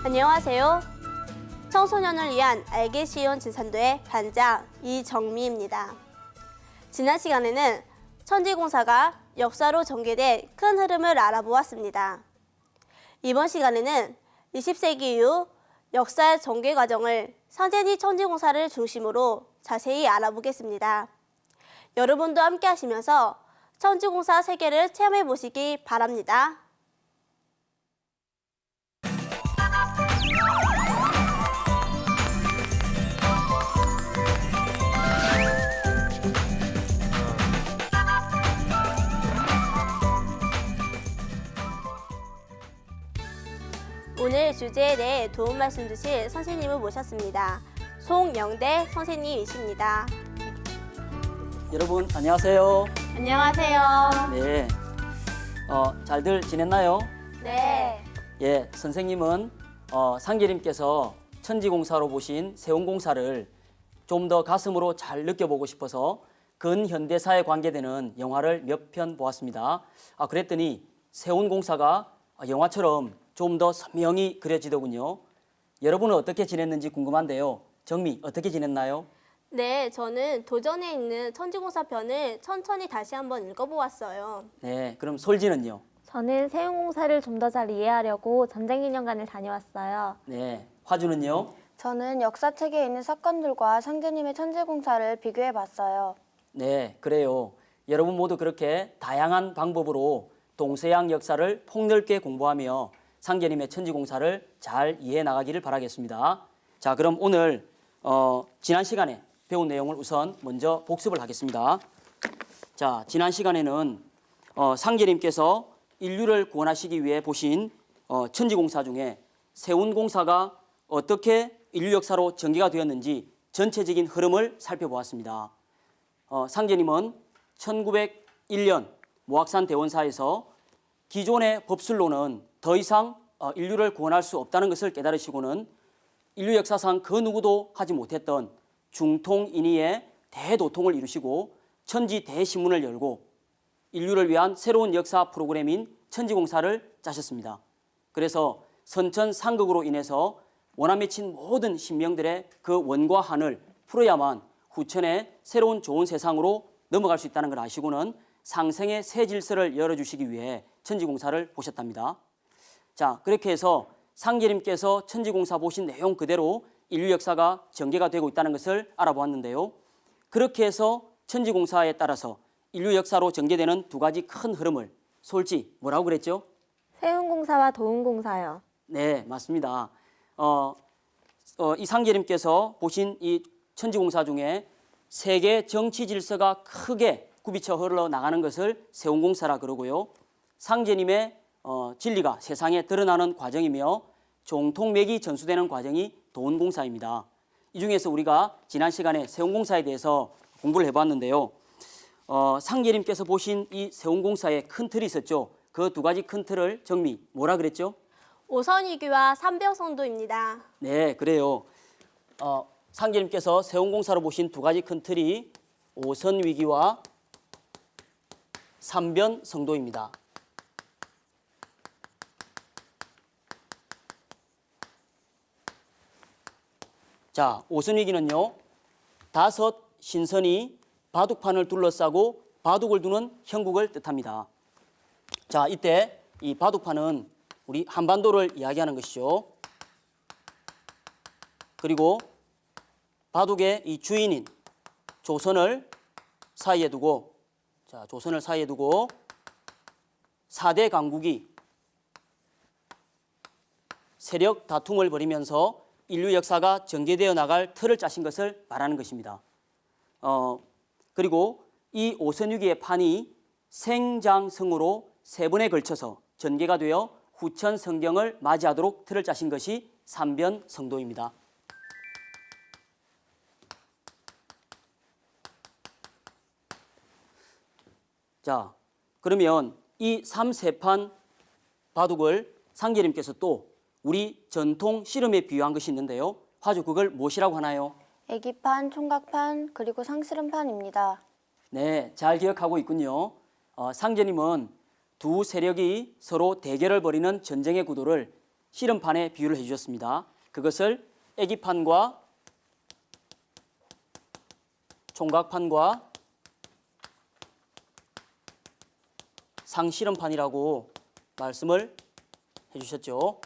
안녕하세요. 청소년을 위한 알기 쉬운 진산도의 반장 이정미입니다. 지난 시간에는 천지공사가 역사로 전개된 큰 흐름을 알아보았습니다. 이번 시간에는 20세기 이후 역사의 전개 과정을 상제니 천지공사를 중심으로 자세히 알아보겠습니다. 여러분도 함께 하시면서 천지공사 세계를 체험해 보시기 바랍니다. 오늘 주제에 대해 도움 말씀 주실 선생님을 모셨습니다. 송영대 선생님이십니다. 여러분 안녕하세요. 안녕하세요. 네, 잘들 지냈나요? 네. 예, 선생님은 상계님께서 천지공사로 보신 세운공사를 좀 더 가슴으로 잘 느껴보고 싶어서 근현대사에 관계되는 영화를 몇 편 보았습니다. 그랬더니 세운공사가 영화처럼 좀 더 선명히 그려지더군요. 여러분은 어떻게 지냈는지 궁금한데요. 정미, 어떻게 지냈나요? 네, 저는 도전에 있는 천지공사 편을 천천히 다시 한번 읽어보았어요. 네, 그럼 솔지는요? 저는 세운공사를 좀 더 잘 이해하려고 전쟁기념관을 다녀왔어요. 네, 화주는요? 저는 역사책에 있는 사건들과 상제님의 천지공사를 비교해봤어요. 네, 그래요. 여러분 모두 그렇게 다양한 방법으로 동서양 역사를 폭넓게 공부하며 상계님의 천지공사를 잘 이해해 나가기를 바라겠습니다. 자, 그럼 오늘 지난 시간에 배운 내용을 우선 먼저 복습을 하겠습니다. 자, 지난 시간에는 상계님께서 인류를 구원하시기 위해 보신 천지공사 중에 세운공사가 어떻게 인류 역사로 전개가 되었는지 전체적인 흐름을 살펴보았습니다. 상제님은 1901년 모악산 대원사에서 기존의 법술로는 더 이상 인류를 구원할 수 없다는 것을 깨달으시고는 인류 역사상 그 누구도 하지 못했던 중통인의의 대도통을 이루시고 천지 대신문을 열고 인류를 위한 새로운 역사 프로그램인 천지공사를 짜셨습니다. 그래서 선천상극으로 인해서 원한 맺힌 모든 신명들의 그 원과 한을 풀어야만 후천의 새로운 좋은 세상으로 넘어갈 수 있다는 걸 아시고는 상생의 새 질서를 열어주시기 위해 천지공사를 보셨답니다. 자, 그렇게 해서 상계님께서 천지공사 보신 내용 그대로 인류 역사가 전개가 되고 있다는 것을 알아보았는데요. 그렇게 해서 천지공사에 따라서 인류 역사로 전개되는 두 가지 큰 흐름을 솔지 뭐라고 그랬죠? 세운공사와 도운공사요. 네, 맞습니다. 이 상계님께서 보신 이 천지공사 중에 세계 정치 질서가 크게 굽이쳐 흘러나가는 것을 세운공사라 그러고요. 상제님의 진리가 세상에 드러나는 과정이며 종통맥이 전수되는 과정이 도운공사입니다. 이 중에서 우리가 지난 시간에 세운공사에 대해서 공부를 해봤는데요. 상계님께서 보신 이 세운공사의 큰 틀이 있었죠. 그 두 가지 큰 틀을 정미 뭐라 그랬죠? 오선위기와 삼병성도입니다. 네, 그래요. 상계님께서 세운공사로 보신 두 가지 큰 틀이 오선위기와 삼변성도입니다. 자, 오선위기는요, 5 신선이 바둑판을 둘러싸고 바둑을 두는 형국을 뜻합니다. 자, 이때 이 바둑판은 우리 한반도를 이야기하는 것이죠. 그리고 바둑의 이 주인인 조선을 사이에 두고, 자, 조선을 사이에 두고 4대 강국이 세력 다툼을 벌이면서 인류 역사가 전개되어 나갈 틀을 짜신 것을 말하는 것입니다. 그리고 이 오선위기의 판이 생장성으로 3번에 걸쳐서 전개가 되어 후천 성경을 맞이하도록 틀을 짜신 것이 삼변성도입니다. 자, 그러면 이 3세판 바둑을 상계님께서 또 우리 전통 씨름에 비유한 것이 있는데요. 화주 그걸 무엇이라고 하나요? 애기판, 총각판, 그리고 상스름판입니다. 네, 잘 기억하고 있군요. 상제님은 두 세력이 서로 대결을 벌이는 전쟁의 구도를 씨름판에 비유를 해주셨습니다. 그것을 애기판과 총각판과 상씨름판이라고 말씀을 해주셨죠.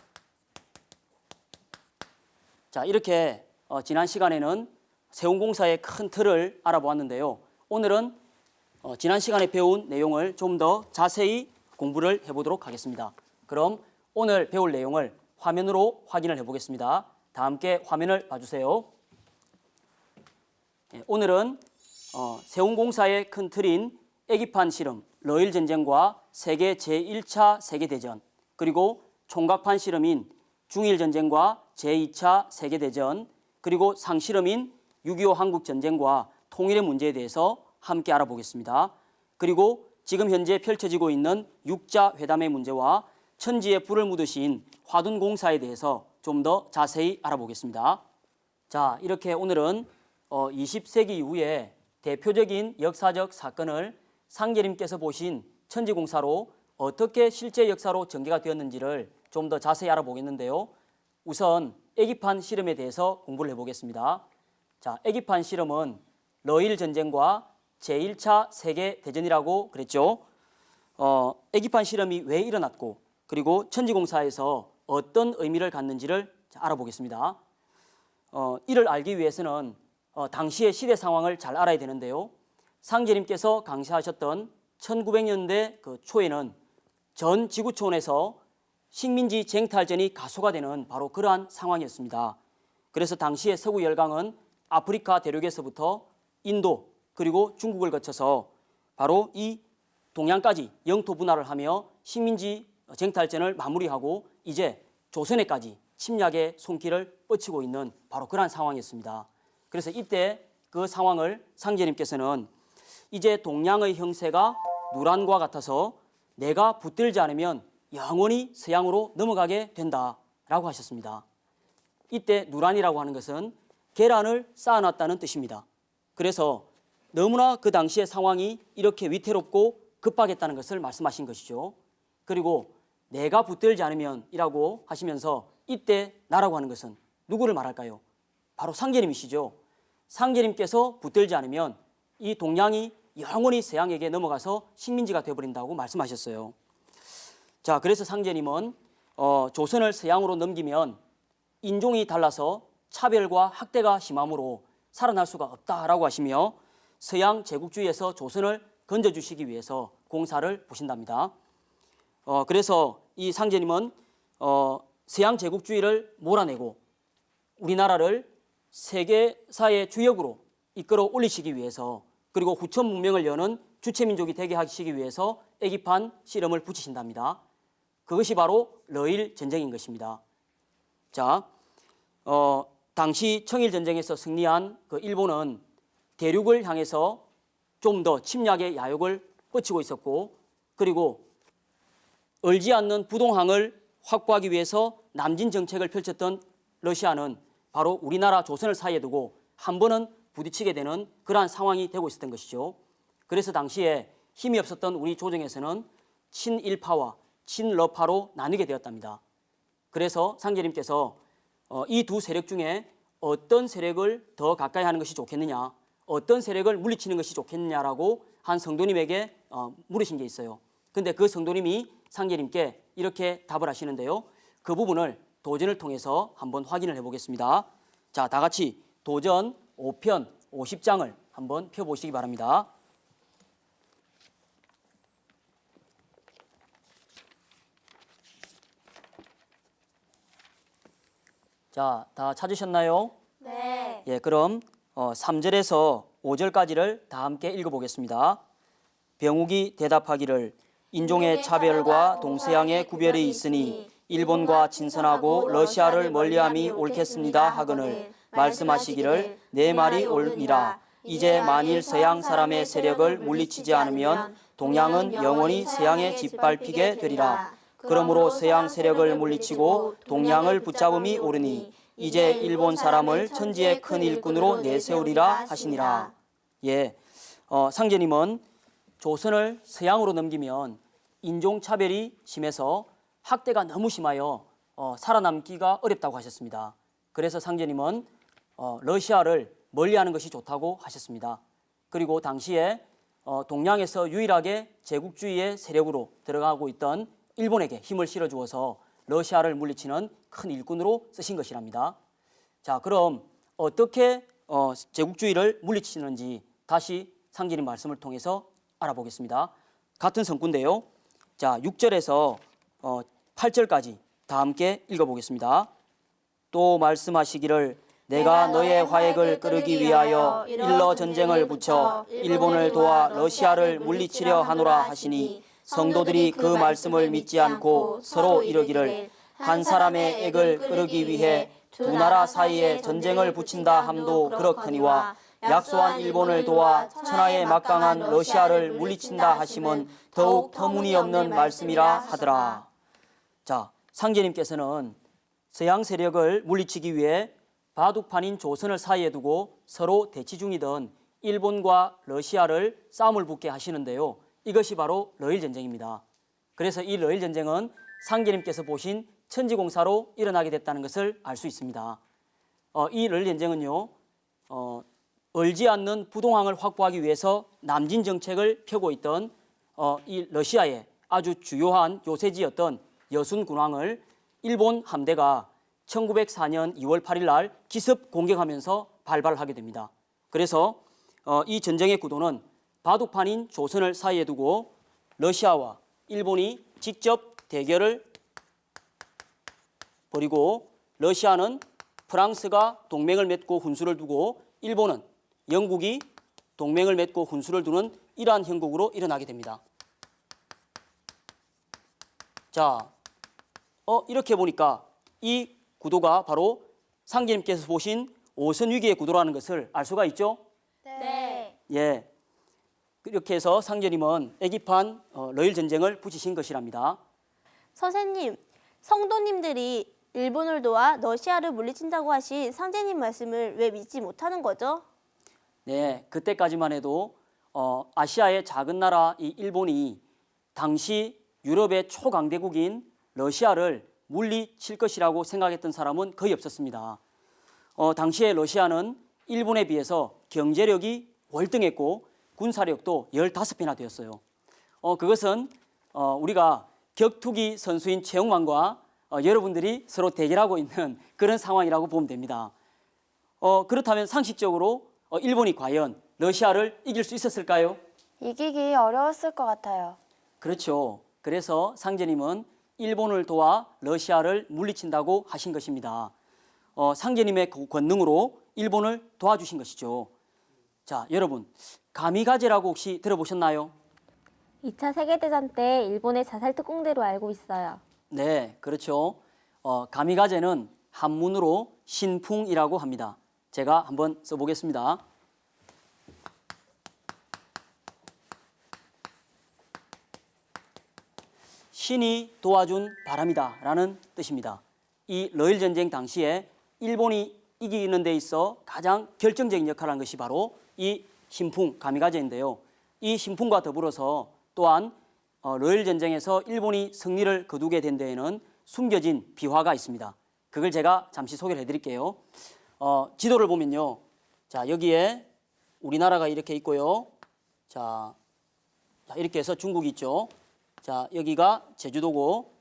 자, 이렇게 지난 시간에는 세운공사의 큰 틀을 알아보았는데요. 오늘은 지난 시간에 배운 내용을 좀 더 자세히 공부를 해보도록 하겠습니다. 그럼 오늘 배울 내용을 화면으로 확인을 해보겠습니다. 다 함께 화면을 봐주세요. 오늘은 세운공사의 큰 틀인 애기판 씨름, 러일 전쟁과 세계 제1차 세계대전, 그리고 총각판 씨름인 중일 전쟁과 제2차 세계대전, 그리고 상씨름인 6.25 한국전쟁과 통일의 문제에 대해서 함께 알아보겠습니다. 그리고 지금 현재 펼쳐지고 있는 육자 회담의 문제와 천지에 불을 묻으신 화둔공사에 대해서 좀 더 자세히 알아보겠습니다. 자, 이렇게 오늘은 20세기 이후에 대표적인 역사적 사건을 상제님께서 보신 천지공사로 어떻게 실제 역사로 전개가 되었는지를 좀 더 자세히 알아보겠는데요. 우선 애기판 씨름에 대해서 공부를 해보겠습니다. 자, 애기판 씨름은 러일 전쟁과 제1차 세계대전이라고 그랬죠. 애기판 씨름이 왜 일어났고 그리고 천지공사에서 어떤 의미를 갖는지를 알아보겠습니다. 이를 알기 위해서는 당시의 시대 상황을 잘 알아야 되는데요. 상제님께서 강시하셨던 1900년대 그 초에는 전 지구촌에서 식민지 쟁탈전이 가속화되는 바로 그러한 상황이었습니다. 그래서 당시의 서구 열강은 아프리카 대륙에서부터 인도 그리고 중국을 거쳐서 바로 이 동양까지 영토 분할을 하며 식민지 쟁탈전을 마무리하고 이제 조선에까지 침략의 손길을 뻗치고 있는 바로 그러한 상황이었습니다. 그래서 이때 그 상황을 상제님께서는 이제 동양의 형세가 누란과 같아서 내가 붙들지 않으면 영원히 서양으로 넘어가게 된다라고 하셨습니다. 이때 누란이라고 하는 것은 계란을 쌓아놨다는 뜻입니다. 그래서 너무나 그 당시의 상황이 이렇게 위태롭고 급박했다는 것을 말씀하신 것이죠. 그리고 내가 붙들지 않으면 이라고 하시면서 이때 나라고 하는 것은 누구를 말할까요? 바로 상제님이시죠. 상제님께서 붙들지 않으면 이 동양이 영원히 서양에게 넘어가서 식민지가 되어버린다고 말씀하셨어요. 자, 그래서 상제님은 조선을 서양으로 넘기면 인종이 달라서 차별과 학대가 심함으로 살아날 수가 없다라고 하시며 서양 제국주의에서 조선을 건져주시기 위해서 공사를 보신답니다. 그래서 이 상제님은 서양 제국주의를 몰아내고 우리나라를 세계사의 주역으로 이끌어 올리시기 위해서 그리고 후천 문명을 여는 주체민족이 되게 하시기 위해서 애기판 씨름을 붙이신답니다. 그것이 바로 러일 전쟁인 것입니다. 자, 당시 청일전쟁에서 승리한 그 일본은 대륙을 향해서 좀 더 침략의 야욕을 뻗치고 있었고 그리고 얼지 않는 부동항을 확보하기 위해서 남진 정책을 펼쳤던 러시아는 바로 우리나라 조선을 사이에 두고 한 번은 부딪히게 되는 그러한 상황이 되고 있었던 것이죠. 그래서 당시에 힘이 없었던 우리 조정에서는 친일파와 친러파로 나뉘게 되었답니다. 그래서 상제님께서 이 두 세력 중에 어떤 세력을 더 가까이 하는 것이 좋겠느냐, 어떤 세력을 물리치는 것이 좋겠느냐라고 한 성도님에게 물으신 게 있어요. 근데 그 성도님이 상제님께 이렇게 답을 하시는데요. 그 부분을 도전을 통해서 한번 확인을 해보겠습니다. 자, 다 같이 도전 5편 50장을 한번 펴보시기 바랍니다. 자, 다 찾으셨나요? 네. 예, 그럼 3절에서 5절까지를 다 함께 읽어보겠습니다. 병욱이 대답하기를 인종의 차별과 동서양의 구별이 있으니 일본과 친선하고 러시아를 멀리함이 옳겠습니다 하거늘 말씀하시기를 내 말이 옳으니라. 이제 만일 서양 사람의 세력을 물리치지 않으면 동양은 영원히 서양에 짓밟히게 되리라. 그러므로 서양 세력을 물리치고 동양을 붙잡음이 옳으니 이제 일본 사람을 천지의 큰 일꾼으로 내세우리라 하시니라. 예, 상제님은 조선을 서양으로 넘기면 인종차별이 심해서 학대가 너무 심하여 살아남기가 어렵다고 하셨습니다. 그래서 상제님은 러시아를 멀리하는 것이 좋다고 하셨습니다. 그리고 당시에 동양에서 유일하게 제국주의의 세력으로 들어가고 있던 일본에게 힘을 실어주어서 러시아를 물리치는 큰 일꾼으로 쓰신 것이랍니다. 자, 그럼 어떻게 제국주의를 물리치는지 다시 상제님 말씀을 통해서 알아보겠습니다. 같은 성구인데요. 자, 6절에서 8절까지 다 함께 읽어보겠습니다. 또 말씀하시기를 내가 너의 화액을 끄르기 위하여 일러 전쟁을 붙여 일본을 도와 러시아를 물리치려 하노라 하시니 성도들이 그 말씀을 믿지 않고 서로 이르기를 한 사람의 액을 끄르기 위해 두 나라 사이에 전쟁을 붙인다 함도 그렇거니와 약소한 일본을 도와 천하에 막강한 러시아를 물리친다 하심은 더욱 터무니없는 말씀이라 하더라. 자, 상제님께서는 서양 세력을 물리치기 위해 바둑판인 조선을 사이에 두고 서로 대치 중이던 일본과 러시아를 싸움을 붙게 하시는데요. 이것이 바로 러일전쟁입니다. 그래서 이 러일전쟁은 상제님께서 보신 천지공사로 일어나게 됐다는 것을 알 수 있습니다. 이 러일전쟁은요. 얼지 않는 부동항을 확보하기 위해서 남진 정책을 펴고 있던 이 러시아의 아주 주요한 요새지였던 여순군왕을 일본 함대가 1904년 2월 8일 날 기습 공격하면서 발발하게 됩니다. 그래서 이 전쟁의 구도는 바둑판인 조선을 사이에 두고 러시아와 일본이 직접 대결을 벌이고 러시아는 프랑스가 동맹을 맺고 훈수를 두고 일본은 영국이 동맹을 맺고 훈수를 두는 이러한 형국으로 일어나게 됩니다. 자, 이렇게 보니까 이 구도가 바로 상제님께서 보신 오선 위기의 구도라는 것을 알 수가 있죠? 네. 예. 이렇게 해서 상제님은 애기판 러일 전쟁을 붙이신 것이랍니다. 선생님, 성도님들이 일본을 도와 러시아를 물리친다고 하신 상제님 말씀을 왜 믿지 못하는 거죠? 네, 그때까지만 해도 아시아의 작은 나라 이 일본이 당시 유럽의 초강대국인 러시아를 물리칠 것이라고 생각했던 사람은 거의 없었습니다. 당시에 러시아는 일본에 비해서 경제력이 월등했고 군사력도 15배나 되었어요. 그것은 우리가 격투기 선수인 최영만과 여러분들이 서로 대결하고 있는 그런 상황이라고 보면 됩니다. 그렇다면 상식적으로 일본이 과연 러시아를 이길 수 있었을까요? 이기기 어려웠을 것 같아요. 그렇죠. 그래서 상제님은 일본을 도와 러시아를 물리친다고 하신 것입니다. 상제님의 권능으로 일본을 도와주신 것이죠. 자, 여러분, 가미가제라고 혹시 들어보셨나요? 2차 세계대전 때 일본의 자살 특공대로 알고 있어요. 네, 그렇죠. 가미가제는 한문으로 신풍이라고 합니다. 제가 한번 써보겠습니다. 신이 도와준 바람이다 라는 뜻입니다. 이 러일 전쟁 당시에 일본이 이기는 데 있어 가장 결정적인 역할을 한 것이 바로 이 신풍 가미가제인데요. 이 신풍과 더불어서 또한 러일 전쟁에서 일본이 승리를 거두게 된 데에는 숨겨진 비화가 있습니다. 그걸 제가 잠시 소개를 해드릴게요. 지도를 보면요, 자 여기에 우리나라가 이렇게 있고요. 자 이렇게 해서 중국이 있죠. 자 여기가 제주도고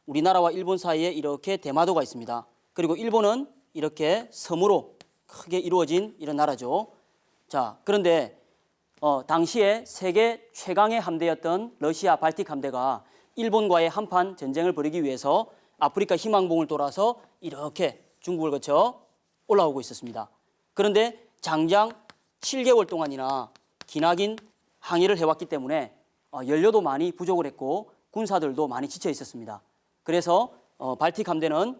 우리나라와 일본 사이에 이렇게 대마도가 있습니다. 그리고 일본은 이렇게 섬으로 크게 이루어진 이런 나라죠. 자 그런데 당시에 세계 최강의 함대였던 러시아 발틱 함대가 일본과의 한판 전쟁을 벌이기 위해서 아프리카 희망봉을 돌아서 이렇게 중국을 거쳐 올라오고 있었습니다. 그런데 장장 7개월 동안이나 기나긴 항해를 해왔기 때문에 연료도 많이 부족을 했고 군사들도 많이 지쳐 있었습니다. 그래서 발틱 함대는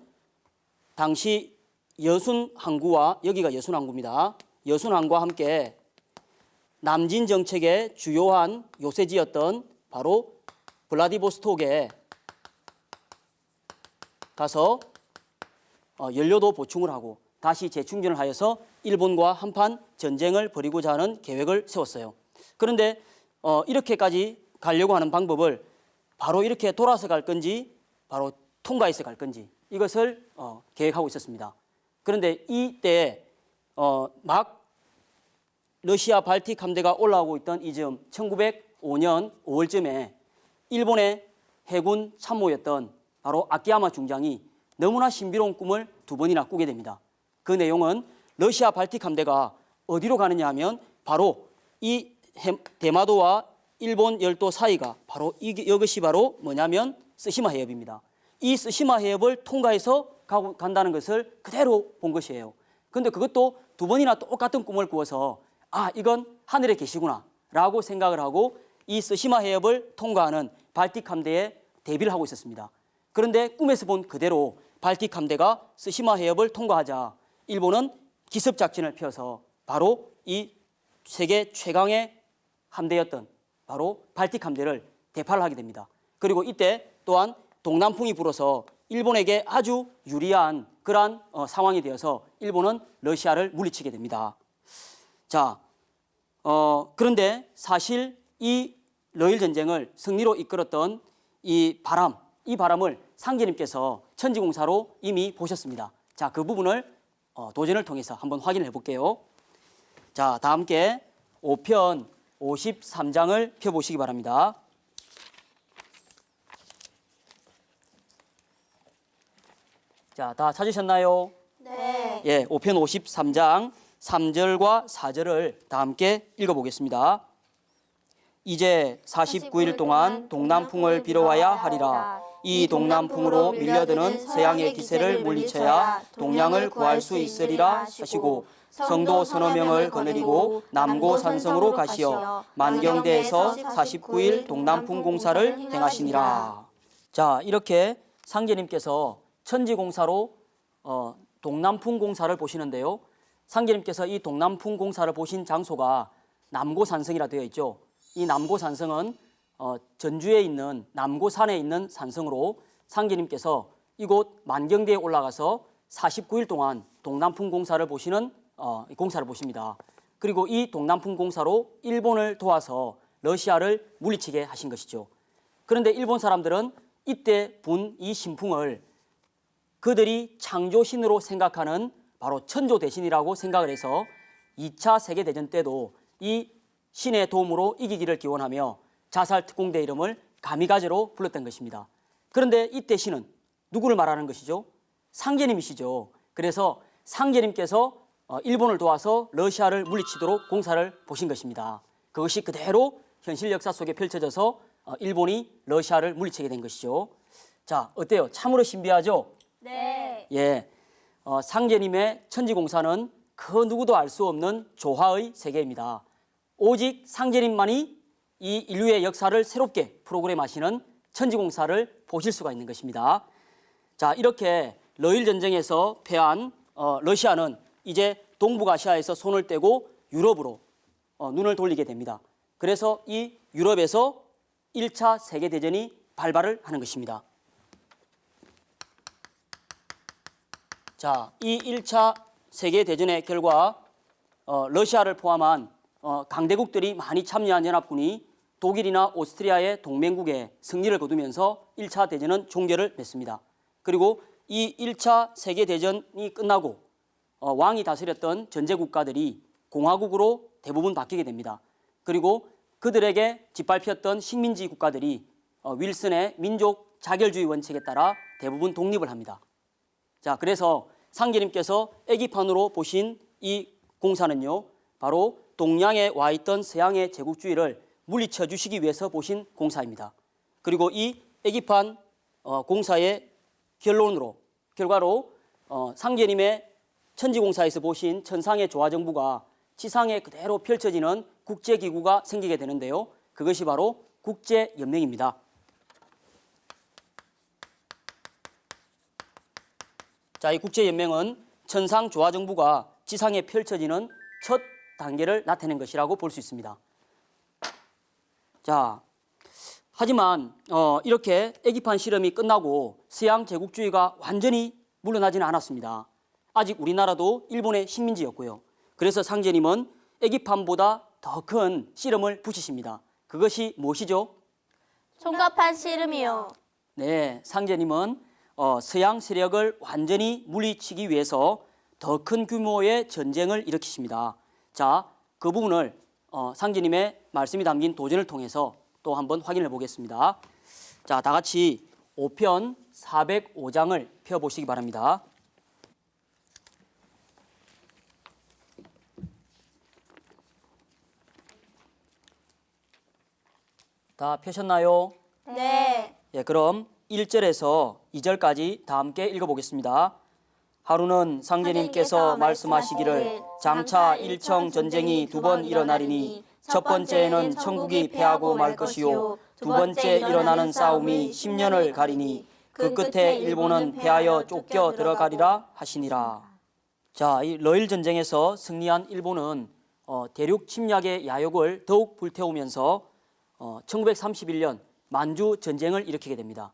당시 여순 항구와 여기가 여순 항구입니다. 여순 항구와 함께 남진 정책의 주요한 요새지였던 바로 블라디보스톡에 가서 연료도 보충을 하고 다시 재충전을 하여서 일본과 한판 전쟁을 벌이고자 하는 계획을 세웠어요. 그런데 이렇게까지 가려고 하는 방법을 바로 이렇게 돌아서 갈 건지 바로 통과해서 갈 건지 이것을 계획하고 있었습니다. 그런데 이때 막 러시아 발틱 함대가 올라오고 있던 이 즈음 1905년 5월쯤에 일본의 해군 참모였던 바로 아키야마 중장이 너무나 신비로운 꿈을 2번이나 꾸게 됩니다. 그 내용은 러시아 발틱 함대가 어디로 가느냐 하면 바로 이 대마도와 일본 열도 사이가 바로 이것이 바로 뭐냐면 쓰시마 해협입니다. 이 쓰시마 해협을 통과해서 간다는 것을 그대로 본 것이에요. 그런데 그것도 2번이나 똑같은 꿈을 꾸어서 이건 하늘에 계시구나 라고 생각을 하고 이 쓰시마 해협을 통과하는 발틱 함대에 대비를 하고 있었습니다. 그런데 꿈에서 본 그대로 발틱 함대가 쓰시마 해협을 통과하자 일본은 기습 작전을 펴서 바로 이 세계 최강의 함대였던 바로 발틱 함대를 대파를 하게 됩니다. 그리고 이때 또한 동남풍이 불어서 일본에게 아주 유리한 그러한 상황이 되어서 일본은 러시아를 물리치게 됩니다. 자, 그런데 사실 이 러일 전쟁을 승리로 이끌었던 이 바람을 상제님께서 천지공사로 이미 보셨습니다. 자, 그 부분을 도전을 통해서 한번 확인해 볼게요. 자, 다 함께 5편 53장을 펴보시기 바랍니다. 자, 다 찾으셨나요? 네. 예, 5편 53장 3절과 4절을 다 함께 읽어보겠습니다. 이제 49일 동안 동남풍을 빌어와야 하리라. 이 동남풍으로 밀려드는 서양의 기세를 물리쳐야 동양을 구할 수 있으리라 하시고 성도 서너 명을 거느리고 남고 산성으로 가시어 만경대에서 49일 동남풍 공사를 행하시니라. 자, 이렇게 상제님께서 천지공사로 동남풍 공사를 보시는데요. 상제님께서 이 동남풍 공사를 보신 장소가 남고산성이라 되어 있죠. 이 남고산성은 전주에 있는 남고산에 있는 산성으로 상제님께서 이곳 만경대에 올라가서 49일 동안 동남풍 공사를 보시는 공사를 보십니다. 그리고 이 동남풍 공사로 일본을 도와서 러시아를 물리치게 하신 것이죠. 그런데 일본 사람들은 이때 분 이 신풍을 그들이 창조신으로 생각하는 바로 천조 대신이라고 생각을 해서 2차 세계대전 때도 이 신의 도움으로 이기기를 기원하며 자살 특공대 이름을 가미가제로 불렀던 것입니다. 그런데 이때 신은 누구를 말하는 것이죠? 상제님이시죠. 그래서 상제님께서 일본을 도와서 러시아를 물리치도록 공사를 보신 것입니다. 그것이 그대로 현실 역사 속에 펼쳐져서 일본이 러시아를 물리치게 된 것이죠. 자, 어때요? 참으로 신비하죠? 네. 예, 상제님의 천지공사는 그 누구도 알 수 없는 조화의 세계입니다. 오직 상제님만이 이 인류의 역사를 새롭게 프로그램하시는 천지공사를 보실 수가 있는 것입니다. 자, 이렇게 러일 전쟁에서 패한 러시아는 이제 동북아시아에서 손을 떼고 유럽으로 눈을 돌리게 됩니다. 그래서 이 유럽에서 1차 세계대전이 발발을 하는 것입니다. 자, 이 1차 세계대전의 결과 러시아를 포함한 강대국들이 많이 참여한 연합군이 독일이나 오스트리아의 동맹국에 승리를 거두면서 1차 대전은 종결을 맺습니다. 그리고 이 1차 세계대전이 끝나고 왕이 다스렸던 전제국가들이 공화국으로 대부분 바뀌게 됩니다. 그리고 그들에게 짓밟혔던 식민지 국가들이 윌슨의 민족 자결주의 원칙에 따라 대부분 독립을 합니다. 자, 그래서 상제님께서 애기판으로 보신 이 공사는요, 바로 동양에 와 있던 서양의 제국주의를 물리쳐 주시기 위해서 보신 공사입니다. 그리고 이 애기판 공사의 결과로 상제님의 천지공사에서 보신 천상의 조화정부가 지상에 그대로 펼쳐지는 국제기구가 생기게 되는데요. 그것이 바로 국제연맹입니다. 자, 이 국제연맹은 천상조화정부가 지상에 펼쳐지는 첫 단계를 나타낸 것이라고 볼 수 있습니다. 자, 하지만 이렇게 애기판 실험이 끝나고 서양 제국주의가 완전히 물러나지는 않았습니다. 아직 우리나라도 일본의 식민지였고요. 그래서 상제님은 애기판보다 더 큰 씨름을 붙이십니다. 그것이 무엇이죠? 총갑판 씨름이요. 네, 상제님은 서양 세력을 완전히 물리치기 위해서 더 큰 규모의 전쟁을 일으키십니다. 자, 그 부분을 상제님의 말씀이 담긴 도전을 통해서 또 한번 확인해 보겠습니다. 자, 다 같이 5편 405장을 펴보시기 바랍니다. 다 펴셨나요? 네. 예, 그럼 1절에서 2절까지 다 함께 읽어보겠습니다. 하루는 상제님께서 말씀하시기를 장차 일청 전쟁이 2번 일어나리니 첫 번째에는 천국이 패하고 말 것이요 두 번째 일어나는 싸움이 10년을 가리니 그 끝에 일본은 패하여 쫓겨 들어가리라 하시니라. 자, 이 러일 전쟁에서 승리한 일본은 대륙 침략의 야욕을 더욱 불태우면서 1931년 만주 전쟁을 일으키게 됩니다.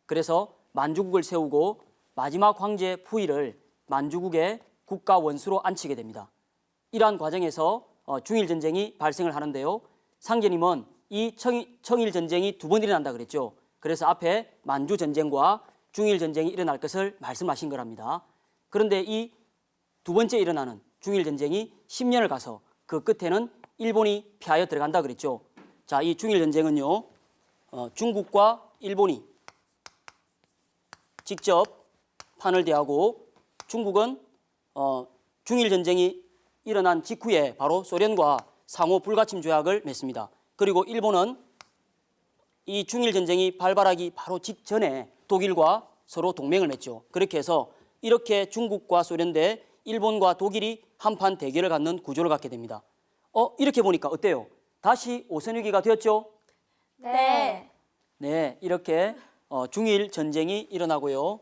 그래서 만주국을 세우고 마지막 황제 푸이를 만주국의 국가 원수로 앉히게 됩니다. 이러한 과정에서 중일 전쟁이 발생을 하는데요. 상제님은 이 청일 전쟁이 2번 일어난다 그랬죠. 그래서 앞에 만주 전쟁과 중일 전쟁이 일어날 것을 말씀하신 거랍니다. 그런데 이 2번째 일어나는 중일 전쟁이 10년을 가서 그 끝에는 일본이 패하여 들어간다 그랬죠. 자, 이 중일 전쟁은요, 중국과 일본이 직접 판을 대하고 중국은 중일 전쟁이 일어난 직후에 바로 소련과 상호 불가침 조약을 맺습니다. 그리고 일본은 이 중일 전쟁이 발발하기 바로 직전에 독일과 서로 동맹을 맺죠. 그렇게 해서 이렇게 중국과 소련 대 일본과 독일이 한판 대결을 갖는 구조를 갖게 됩니다. 이렇게 보니까 어때요? 다시 오선위기가 되었죠? 네. 네, 이렇게 중일 전쟁이 일어나고요.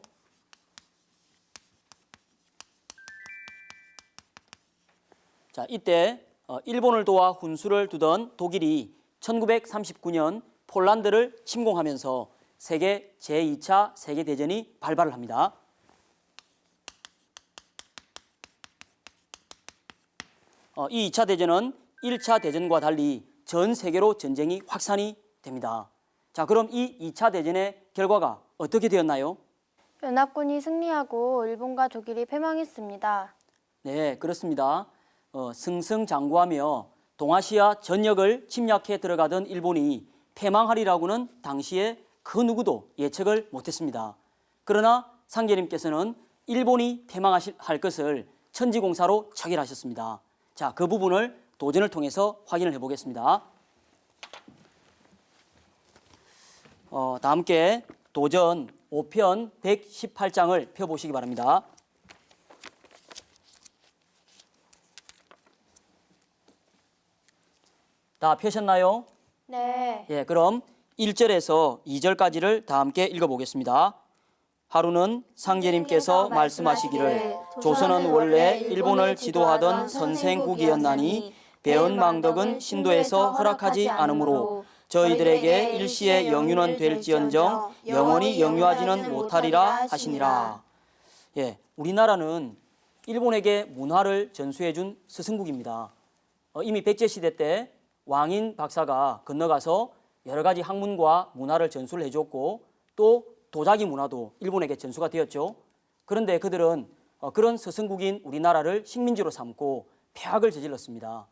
자, 이때 일본을 도와 훈수를 두던 독일이 1939년 폴란드를 침공하면서 세계 제2차 세계대전이 발발을 합니다. 이 2차 대전은 1차 대전과 달리 전 세계로 전쟁이 확산이 됩니다. 자, 그럼 이 2차 대전의 결과가 어떻게 되었나요? 연합군이 승리하고 일본과 독일이 패망했습니다. 네, 그렇습니다. 승승장구하며 동아시아 전역을 침략해 들어가던 일본이 패망하리라고는 당시에 그 누구도 예측을 못했습니다. 그러나 상제님께서는 일본이 패망할 것을 천지공사로 자결하셨습니다. 자, 그 부분을 도전을 통해서 확인을 해보겠습니다. 다 함께 도전 5편 118장을 펴보시기 바랍니다. 다 펴셨나요? 네. 예, 그럼 1절에서 2절까지를 다 함께 읽어보겠습니다. 하루는 상제님께서 말씀하시기를 조선은 원래 일본을 지도하던 선생국이었나니 배은망덕은 신도에서 허락하지 않으므로 저희들에게 일시의 영유는 될지언정 영원히 영유하지는 못하리라 하시니라. 예, 우리나라는 일본에게 문화를 전수해 준 스승국입니다. 이미 백제시대 때 왕인 박사가 건너가서 여러 가지 학문과 문화를 전수를 해줬고 또 도자기 문화도 일본에게 전수가 되었죠. 그런데 그들은 그런 스승국인 우리나라를 식민지로 삼고 폐악을 저질렀습니다.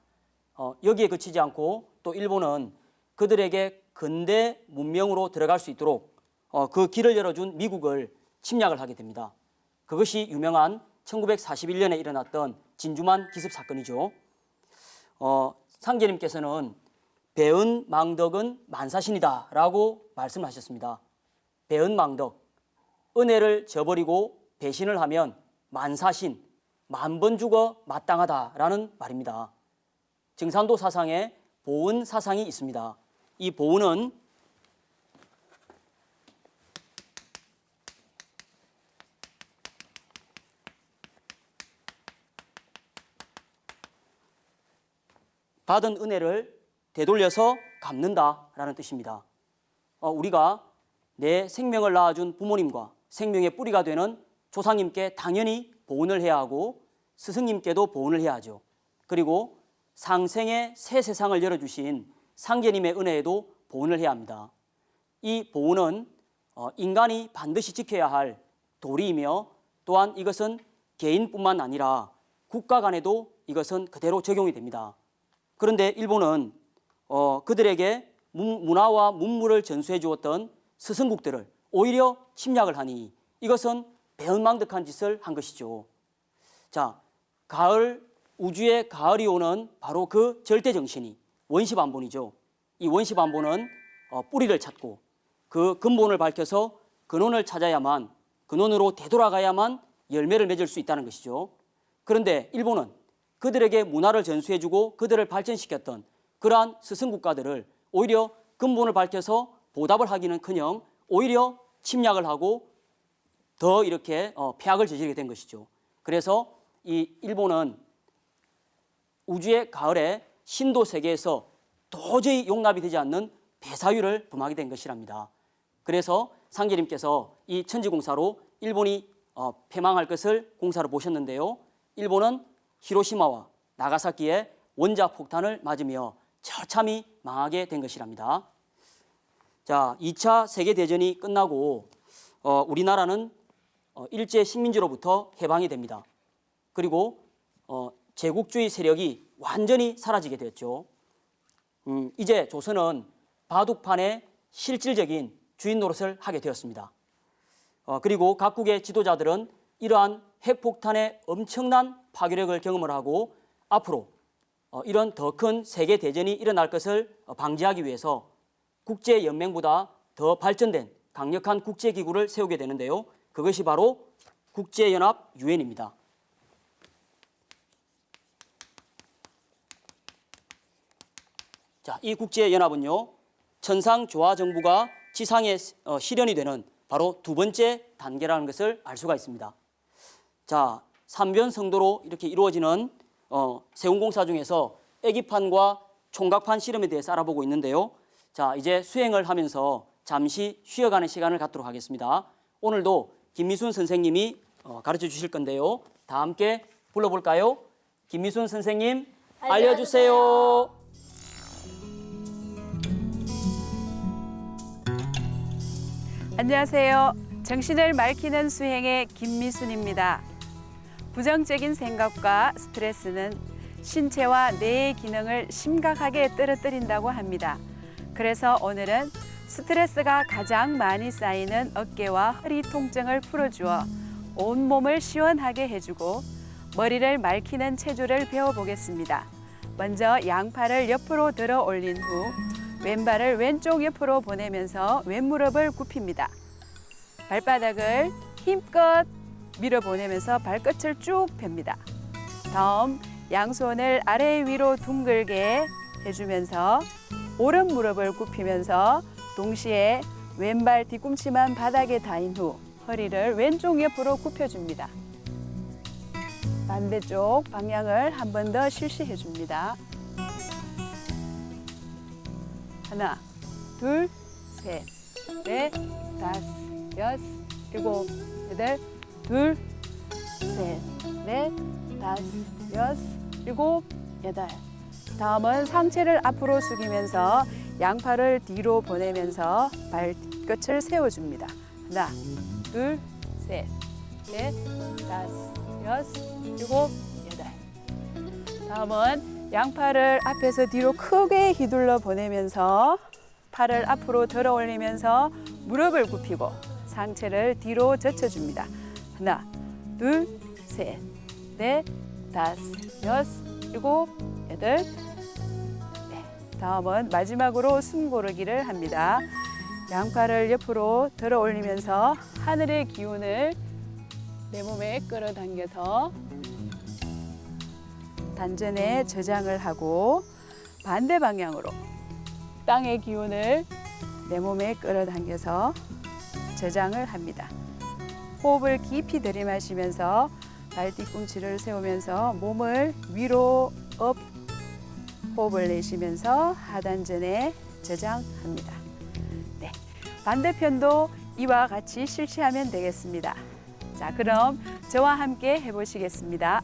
여기에 그치지 않고 또 일본은 그들에게 근대 문명으로 들어갈 수 있도록 그 길을 열어준 미국을 침략을 하게 됩니다. 그것이 유명한 1941년에 일어났던 진주만 기습 사건이죠. 상제님께서는 배은망덕은 만사신이다 라고 말씀하셨습니다. 배은망덕, 은혜를 저버리고 배신을 하면 만사신, 만번 죽어 마땅하다라는 말입니다. 증산도 사상에 보은 사상이 있습니다. 이 보은은 받은 은혜를 되돌려서 갚는다라는 뜻입니다. 우리가 내 생명을 낳아준 부모님과 생명의 뿌리가 되는 조상님께 당연히 보은을 해야 하고 스승님께도 보은을 해야 하죠. 그리고 상생의 새 세상을 열어주신 상제님의 은혜에도 보은을 해야 합니다. 이 보은은 인간이 반드시 지켜야 할 도리이며 또한 이것은 개인뿐만 아니라 국가 간에도 이것은 그대로 적용이 됩니다. 그런데 일본은 그들에게 문화와 문물을 전수해 주었던 스승국들을 오히려 침략을 하니 이것은 배은망덕한 짓을 한 것이죠. 자, 우주의 가을이 오는 바로 그 절대 정신이 원시반본이죠. 이 원시반본은 뿌리를 찾고 그 근본을 밝혀서 근원을 찾아야만, 근원으로 되돌아가야만 열매를 맺을 수 있다는 것이죠. 그런데 일본은 그들에게 문화를 전수해주고 그들을 발전시켰던 그러한 스승국가들을 오히려 근본을 밝혀서 보답을 하기는커녕 오히려 침략을 하고 더 이렇게 폐악을 저지르게 된 것이죠. 그래서 이 일본은 우주의 가을에 신도 세계에서 도저히 용납이 되지 않는 폐사유를 범하게 된 것이랍니다. 그래서 상제님께서 이 천지공사로 일본이 패망할 것을 공사로 보셨는데요. 일본은 히로시마와 나가사키에 원자폭탄을 맞으며 처참히 망하게 된 것이랍니다. 자, 2차 세계대전이 끝나고 우리나라는 일제 식민지로부터 해방이 됩니다. 그리고 제국주의 세력이 완전히 사라지게 되었죠. 이제 조선은 바둑판의 실질적인 주인 노릇을 하게 되었습니다. 그리고 각국의 지도자들은 이러한 핵폭탄의 엄청난 파괴력을 경험을 하고 앞으로 이런 더 큰 세계대전이 일어날 것을 방지하기 위해서 국제연맹보다 더 발전된 강력한 국제기구를 세우게 되는데요. 그것이 바로 국제연합 유엔입니다. 자, 이 국제연합은요, 천상조화정부가 지상에 실현이 되는 바로 두 번째 단계라는 것을 알 수가 있습니다. 자, 삼변성도로 이렇게 이루어지는 세운공사 중에서 애기판과 총각판 실험에 대해서 알아보고 있는데요. 자, 이제 수행을 하면서 잠시 쉬어가는 시간을 갖도록 하겠습니다. 오늘도 김미순 선생님이 가르쳐 주실 건데요. 다 함께 불러볼까요? 김미순 선생님, 알려주세요. 안녕하세요. 정신을 맑히는 수행의 김미순입니다. 부정적인 생각과 스트레스는 신체와 뇌의 기능을 심각하게 떨어뜨린다고 합니다. 그래서 오늘은 스트레스가 가장 많이 쌓이는 어깨와 허리 통증을 풀어주어 온몸을 시원하게 해주고 머리를 맑히는 체조를 배워보겠습니다. 먼저 양팔을 옆으로 들어 올린 후 왼발을 왼쪽 옆으로 보내면서 왼무릎을 굽힙니다. 발바닥을 힘껏 밀어보내면서 발끝을 쭉 펴니다. 다음 양손을 아래 위로 둥글게 해주면서 오른 무릎을 굽히면서 동시에 왼발 뒤꿈치만 바닥에 닿은 후 허리를 왼쪽 옆으로 굽혀줍니다. 반대쪽 방향을 한 번 더 실시해줍니다. 하나, 둘, 셋, 넷, 다섯, 여섯, 일곱, 여덟, 둘, 셋, 넷, 다섯, 여섯, 일곱, 여덟. 다음은 상체를 앞으로 숙이면서 양팔을 뒤로 보내면서 발끝을 세워줍니다. 하나, 둘, 셋, 넷, 다섯, 여섯, 일곱, 여덟. 다음은 양팔을 앞에서 뒤로 크게 휘둘러 보내면서 팔을 앞으로 들어 올리면서 무릎을 굽히고 상체를 뒤로 젖혀줍니다. 하나, 둘, 셋, 넷, 다섯, 여섯, 일곱, 여덟. 네. 다음은 마지막으로 숨 고르기를 합니다. 양팔을 옆으로 들어 올리면서 하늘의 기운을 내 몸에 끌어당겨서 단전에 저장을 하고 반대 방향으로 땅의 기운을 내 몸에 끌어당겨서 저장을 합니다. 호흡을 깊이 들이마시면서 발 뒤꿈치를 세우면서 몸을 위로 업, 호흡을 내쉬면서 하단전에 저장합니다. 네, 반대편도 이와 같이 실시하면 되겠습니다. 자, 그럼 저와 함께 해보시겠습니다.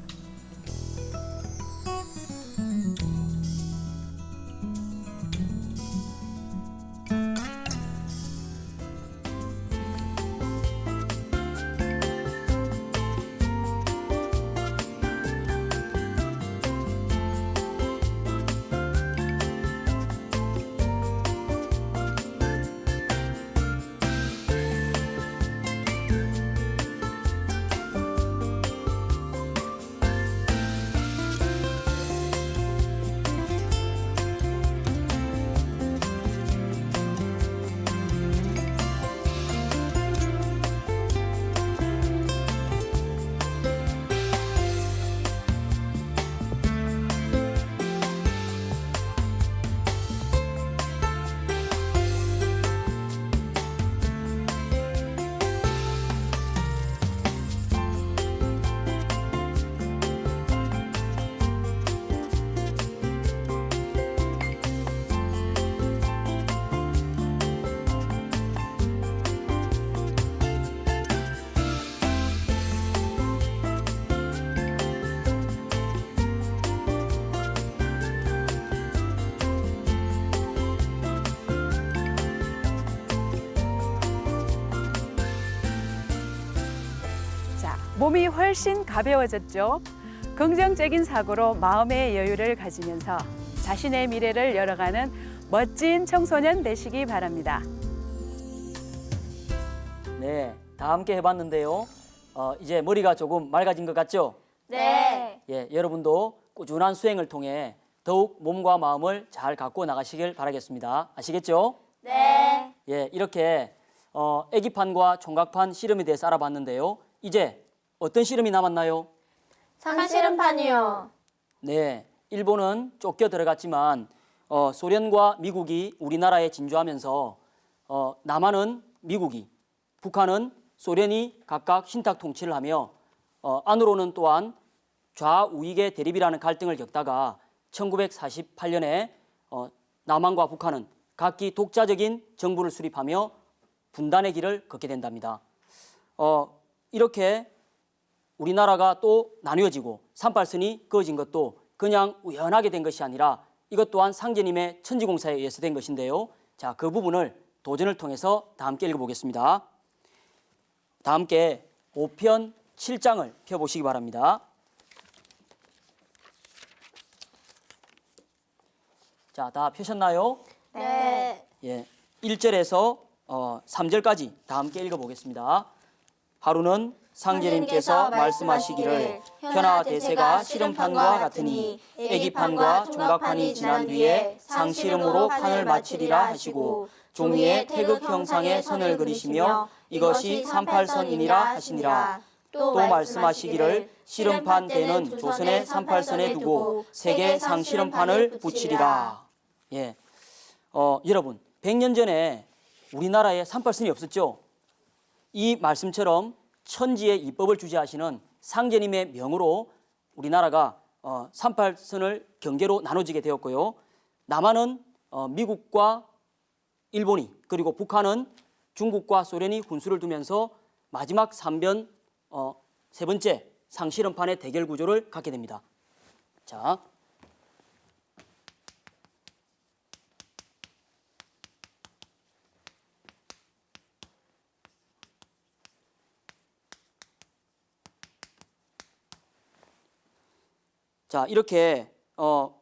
몸이 훨씬 가벼워졌죠. 긍정적인 사고로 마음의 여유를 가지면서 자신의 미래를 열어가는 멋진 청소년 되시기 바랍니다. 네, 다 함께 해봤는데요. 이제 머리가 조금 맑아진 것 같죠? 네. 예, 여러분도 꾸준한 수행을 통해 더욱 몸과 마음을 잘 갖고 나가시길 바라겠습니다. 아시겠죠? 네. 예, 이렇게 애기판과 총각판 씨름에 대해서 알아봤는데요. 이제 어떤 씨름이 남았나요? 상실음판이요. 네, 일본은 쫓겨 들어갔지만 소련과 미국이 우리나라에 진주하면서 남한은 미국이, 북한은 소련이 각각 신탁 통치를 하며 안으로는 또한 좌우익의 대립이라는 갈등을 겪다가 1948년에 남한과 북한은 각기 독자적인 정부를 수립하며 분단의 길을 걷게 된답니다. 이렇게 우리나라가 또 나뉘어지고 38선이 그어진 것도 그냥 우연하게 된 것이 아니라 이것 또한 상제님의 천지공사에 의해서 된 것인데요. 자, 그 부분을 도전을 통해서 다 함께 읽어보겠습니다. 다 함께 5편 7장을 펴보시기 바랍니다. 자, 다 펴셨나요? 네. 예, 1절에서 3절까지 다 함께 읽어보겠습니다. 하루는 상제님께서 말씀하시기를 현아 대세가 씨름판과 같으니 애기판과 총각판이 지난 뒤에 상씨름으로 판을 마치리라 하시고 종이에 태극 형상의 선을 그리시며 이것이 38선이니라 하시니라. 또 말씀하시기를 씨름판 대는 조선의 38선에 두고 세계 상씨름판을 붙이리라. 예, 여러분 100년 전에 우리나라에 38선이 없었죠. 이 말씀처럼 천지의 이법을 주재하시는 상제님의 명으로 우리나라가 38선을 경계로 나눠지게 되었고요. 남한은 미국과 일본이 그리고 북한은 중국과 소련이 군수를 두면서 마지막 3변 세 번째 상실험판의 대결 구조를 갖게 됩니다. 자, 이렇게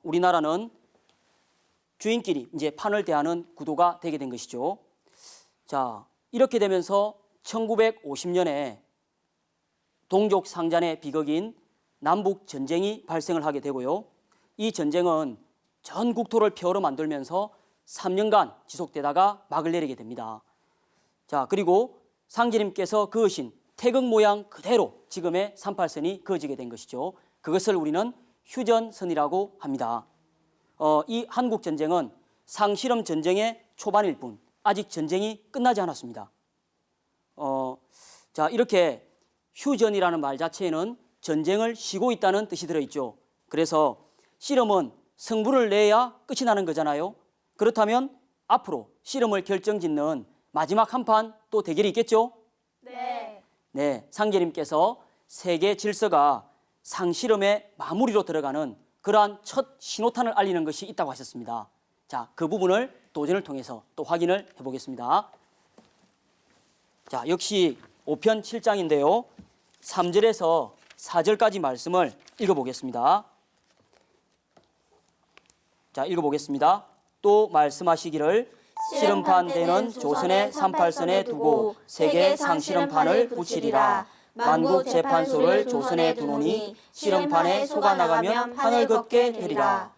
우리나라는 주인끼리 이제 판을 대하는 구도가 되게 된 것이죠. 자, 이렇게 되면서 1950년에 동족 상잔의 비극인 남북 전쟁이 발생을 하게 되고요. 이 전쟁은 전 국토를 폐허로 만들면서 3년간 지속되다가 막을 내리게 됩니다. 자, 그리고 상제님께서 그으신 태극 모양 그대로 지금의 38선이 그어지게 된 것이죠. 그것을 우리는 휴전선이라고 합니다. 이 한국 전쟁은 상실험 전쟁의 초반일 뿐 아직 전쟁이 끝나지 않았습니다. 자, 이렇게 휴전이라는 말 자체에는 전쟁을 쉬고 있다는 뜻이 들어있죠. 그래서 실험은 승부를 내야 끝이 나는 거잖아요. 그렇다면 앞으로 실험을 결정짓는 마지막 한판 또 대결이 있겠죠? 네, 상제님께서 세계 질서가 상실험의 마무리로 들어가는 그러한 첫 신호탄을 알리는 것이 있다고 하셨습니다. 자, 그 부분을 도전을 통해서 또 확인을 해보겠습니다. 자, 역시 5편 7장인데요. 3절에서 4절까지 말씀을 읽어보겠습니다. 자, 읽어보겠습니다. 또 말씀하시기를 씨름판 대는 조선의 38선에 두고 세계 상실험판을 붙이리라. 만국 재판소를 조선에 두노니 씨름판에 속아 나가면 판을 걷게 되리라.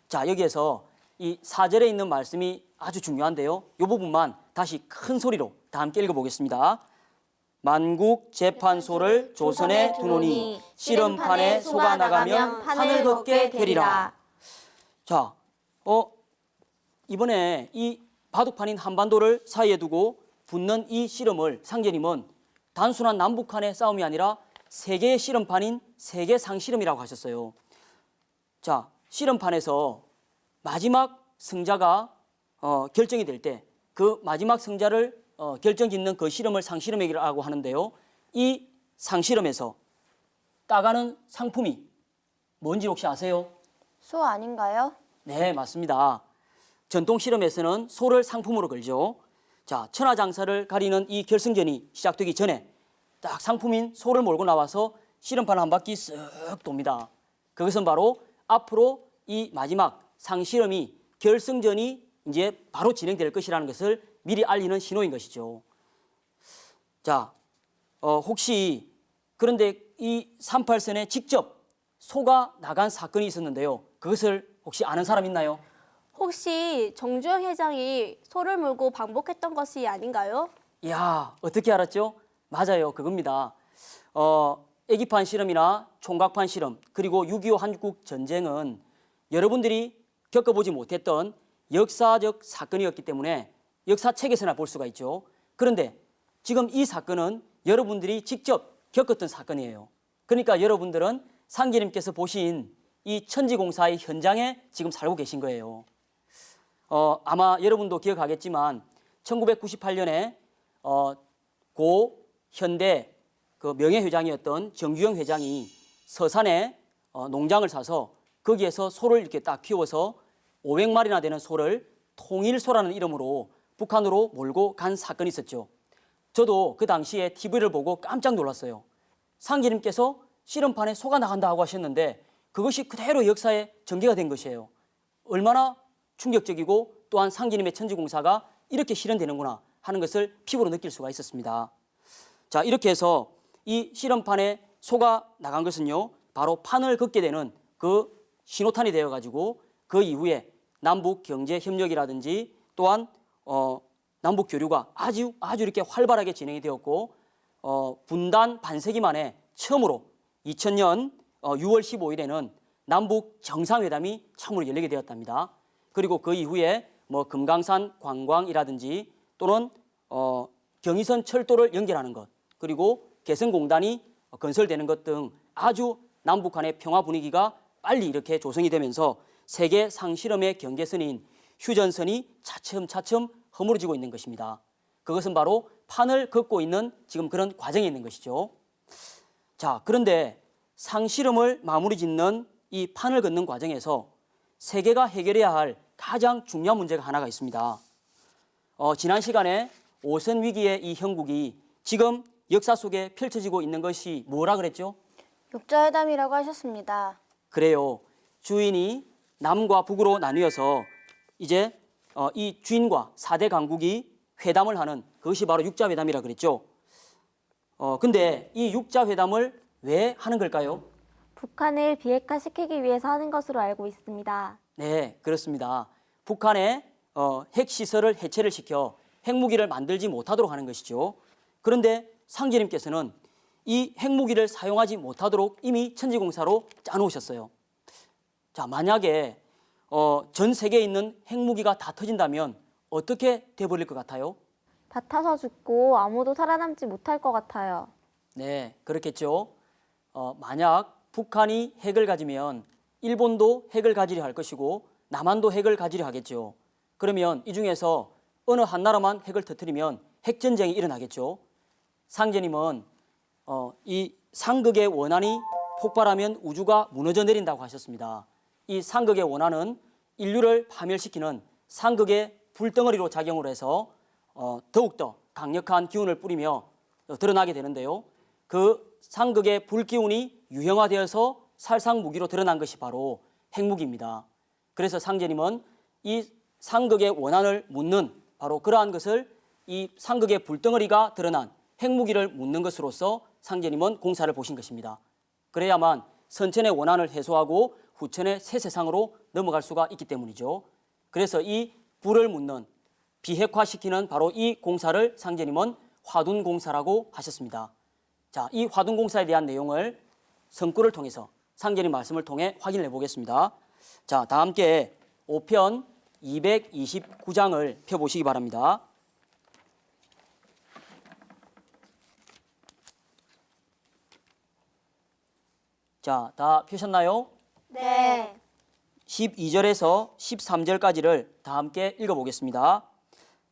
자, 여기에서 이 4절에 있는 말씀이 아주 중요한데요. 이 부분만 다시 큰 소리로 다 함께 읽어보겠습니다. 만국 재판소를 조선에 두노니 씨름판에 속아 나가면 판을 걷게 되리라. 자, 이번에 이 바둑판인 한반도를 사이에 두고 붙는 이 씨름을 상제님은 단순한 남북한의 싸움이 아니라 세계의 씨름판인 세계 상씨름이라고 하셨어요. 자, 씨름판에서 마지막 승자가 결정이 될 때 그 마지막 승자를 결정짓는 그 씨름을 상씨름이라고 하는데요. 이 상씨름에서 따가는 상품이 뭔지 혹시 아세요? 소 아닌가요? 네, 맞습니다. 전통 씨름에서는 소를 상품으로 걸죠. 자, 천하장사를 가리는 이 결승전이 시작되기 전에 딱 상품인 소를 몰고 나와서 씨름판을 한 바퀴 쓱 돕니다. 그것은 바로 앞으로 이 마지막 상실험이 결승전이 이제 바로 진행될 것이라는 것을 미리 알리는 신호인 것이죠. 자, 혹시 그런데 이 38선에 직접 소가 나간 사건이 있었는데요. 그것을 혹시 아는 사람 있나요? 혹시 정주영 회장이 소를 몰고 방북했던 것이 아닌가요? 이야, 어떻게 알았죠? 맞아요, 그겁니다. 애기판 실험이나 총각판 실험, 그리고 6.25 한국 전쟁은 여러분들이 겪어보지 못했던 역사적 사건이었기 때문에 역사책에서나 볼 수가 있죠. 그런데 지금 이 사건은 여러분들이 직접 겪었던 사건이에요. 그러니까 여러분들은 상제님께서 보신 이 천지공사의 현장에 지금 살고 계신 거예요. 아마 여러분도 기억하겠지만 1998년에 고 현대 그 명예회장이었던 정주영 회장이 서산에 농장을 사서 거기에서 소를 이렇게 딱 키워서 500마리나 되는 소를 통일소라는 이름으로 북한으로 몰고 간 사건이 있었죠. 저도 그 당시에 TV를 보고 깜짝 놀랐어요. 상제님께서 씨름판에 소가 나간다고 하셨는데 그것이 그대로 역사에 전개가 된 것이에요. 얼마나 충격적이고 또한 상제님의 천지공사가 이렇게 실현되는구나 하는 것을 피부로 느낄 수가 있었습니다. 자, 이렇게 해서 이 씨름판에 소가 나간 것은요, 바로 판을 긋게 되는 그 신호탄이 되어가지고 그 이후에 남북 경제 협력이라든지 또한 남북 교류가 아주 이렇게 활발하게 진행이 되었고 분단 반세기 만에 처음으로 2000년 6월 15일에는 남북 정상회담이 처음으로 열리게 되었답니다. 그리고 그 이후에 뭐 금강산 관광이라든지 또는 경의선 철도를 연결하는 것, 그리고 개성공단이 건설되는 것 등 아주 남북 간의 평화 분위기가 빨리 이렇게 조성이 되면서 세계 상실험의 경계선인 휴전선이 차츰차츰 허물어지고 있는 것입니다. 그것은 바로 판을 긋고 있는 지금 그런 과정에 있는 것이죠. 자, 그런데 상실험을 마무리 짓는 이 판을 긋는 과정에서 세계가 해결해야 할 가장 중요한 문제가 하나가 있습니다. 지난 시간에 오선 위기의 이 형국이 지금 역사 속에 펼쳐지고 있는 것이 뭐라 그랬죠? 육자회담이라고 하셨습니다. 그래요. 주인이 남과 북으로 나뉘어서 이제 이 주인과 4대 강국이 회담을 하는 그것이 바로 육자회담이라 그랬죠. 근데 이 육자회담을 왜 하는 걸까요? 북한을 비핵화시키기 위해서 하는 것으로 알고 있습니다. 네, 그렇습니다. 북한의 핵시설을 해체를 시켜 핵무기를 만들지 못하도록 하는 것이죠. 그런데 상제님께서는 이 핵무기를 사용하지 못하도록 이미 천지공사로 짜놓으셨어요. 자, 만약에 전 세계에 있는 핵무기가 다 터진다면 어떻게 돼버릴 것 같아요? 다 타서 죽고 아무도 살아남지 못할 것 같아요. 네, 그렇겠죠. 만약 북한이 핵을 가지면 일본도 핵을 가지려 할 것이고 남한도 핵을 가지려 하겠죠. 그러면 이 중에서 어느 한 나라만 핵을 터뜨리면 핵전쟁이 일어나겠죠. 상제님은 이 상극의 원한이 폭발하면 우주가 무너져 내린다고 하셨습니다. 이 상극의 원한은 인류를 파멸시키는 상극의 불덩어리로 작용을 해서 더욱더 강력한 기운을 뿌리며 드러나게 되는데요. 그 상극의 불기운이 유형화되어서 살상 무기로 드러난 것이 바로 핵무기입니다. 그래서 상제님은 이 상극의 원한을 묻는 바로 그러한 것을 이 상극의 불덩어리가 드러난 핵무기를 묻는 것으로서 상제님은 공사를 보신 것입니다. 그래야만 선천의 원한을 해소하고 후천의 새 세상으로 넘어갈 수가 있기 때문이죠. 그래서 이 불을 묻는 비핵화시키는 바로 이 공사를 상제님은 화둔공사라고 하셨습니다. 자, 이 화둔공사에 대한 내용을 성구를 통해서 상제님 말씀을 통해 확인해 보겠습니다. 자, 다 함께 5편 229장을 펴보시기 바랍니다. 자, 다 펴셨나요? 네. 12절에서 13절까지를 다 함께 읽어보겠습니다.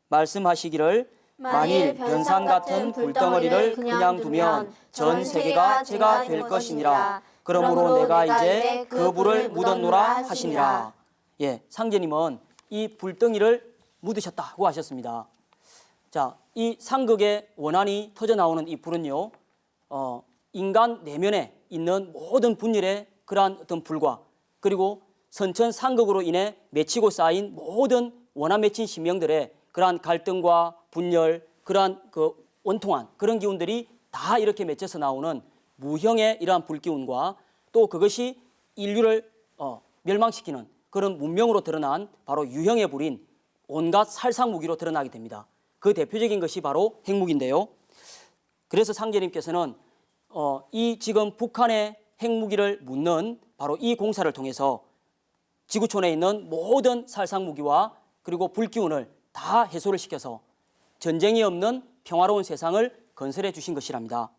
말씀하시기를 만일 변산 같은 불덩어리를 그냥 두면 전 세계가 죄가 될 것이니라. 그러므로 내가 이제 그 불을 묻었노라 하시니라. 예, 상제님은 이 불덩이를 묻으셨다고 하셨습니다. 자, 이 상극의 원한이 터져 나오는 이 불은요, 인간 내면에 있는 모든 분열의 그러한 어떤 불과 그리고 선천상극으로 인해 맺히고 쌓인 모든 원한 맺힌 신명들의 그러한 갈등과 분열, 그러한 그 원통한 그런 기운들이 다 이렇게 맺혀서 나오는 무형의 이러한 불기운과 또 그것이 인류를 멸망시키는 그런 문명으로 드러난 바로 유형의 불인 온갖 살상무기로 드러나게 됩니다. 그 대표적인 것이 바로 핵무기인데요. 그래서 상제님께서는 이 지금 북한의 핵무기를 묻는 바로 이 공사를 통해서 지구촌에 있는 모든 살상무기와 그리고 불기운을 다 해소를 시켜서 전쟁이 없는 평화로운 세상을 건설해 주신 것이랍니다.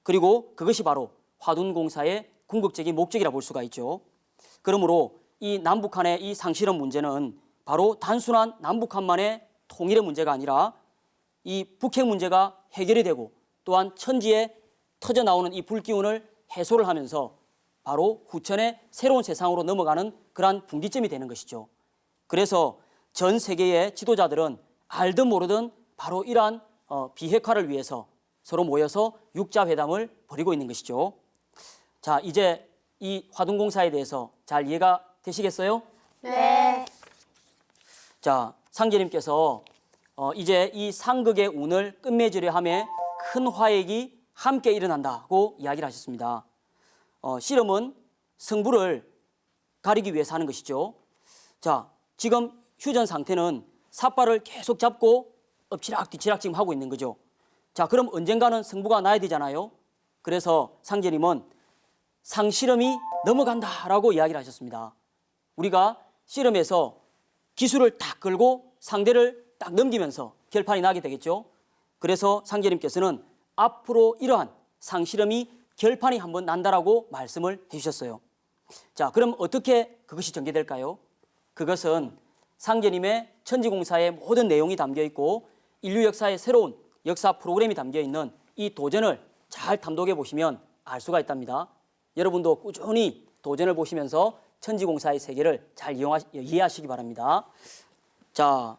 그리고 그것이 바로 화둔공사의 궁극적인 목적이라 볼 수가 있죠. 그러므로 이 남북한의 이 상실험 문제는 바로 단순한 남북한만의 통일의 문제가 아니라 이 북핵 문제가 해결이 되고 또한 천지에 터져 나오는 이 불기운을 해소를 하면서 바로 후천의 새로운 세상으로 넘어가는 그러한 분기점이 되는 것이죠. 그래서 전 세계의 지도자들은 알든 모르든 바로 이러한 비핵화를 위해서 서로 모여서 육자회담을 벌이고 있는 것이죠. 자, 이제 이 화둔공사에 대해서 잘 이해가 되시겠어요? 네. 자, 상제님께서 이제 이 상극의 운을 끝맺으려 함에 큰 화액이 함께 일어난다고 이야기를 하셨습니다. 실험은 성부를 가리기 위해서 하는 것이죠. 자, 지금 휴전 상태는 삿발을 계속 잡고 엎치락 뒤치락 지금 하고 있는 거죠. 자, 그럼 언젠가는 성부가 나야 되잖아요. 그래서 상제님은 상실험이 넘어간다라고 이야기를 하셨습니다. 우리가 실험에서 기술을 딱 걸고 상대를 딱 넘기면서 결판이 나게 되겠죠. 그래서 상제님께서는 앞으로 이러한 상실험이 결판이 한번 난다라고 말씀을 해주셨어요. 자, 그럼 어떻게 그것이 전개될까요? 그것은 상제님의 천지공사의 모든 내용이 담겨 있고 인류 역사의 새로운 역사 프로그램이 담겨 있는 이 도전을 잘 탐독해 보시면 알 수가 있답니다. 여러분도 꾸준히 도전을 보시면서 천지공사의 세계를 잘 이해하시기 바랍니다. 자,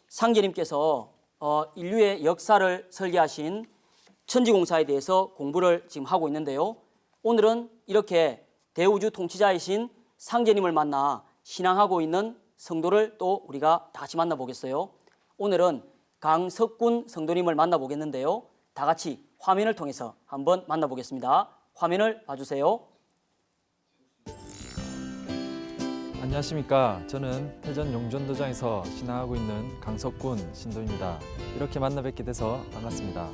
상제님께서 인류의 역사를 설계하신 천지공사에 대해서 공부를 지금 하고 있는데요. 오늘은 이렇게 대우주 통치자이신 상제님을 만나 신앙하고 있는 성도를 또 우리가 다시 만나보겠어요. 오늘은 강석군 성도님을 만나보겠는데요. 다 같이 화면을 통해서 한번 만나보겠습니다. 화면을 봐주세요. 안녕하십니까. 저는 태전 용전도장에서 신앙하고 있는 강석군 신도입니다. 이렇게 만나 뵙게 돼서 반갑습니다.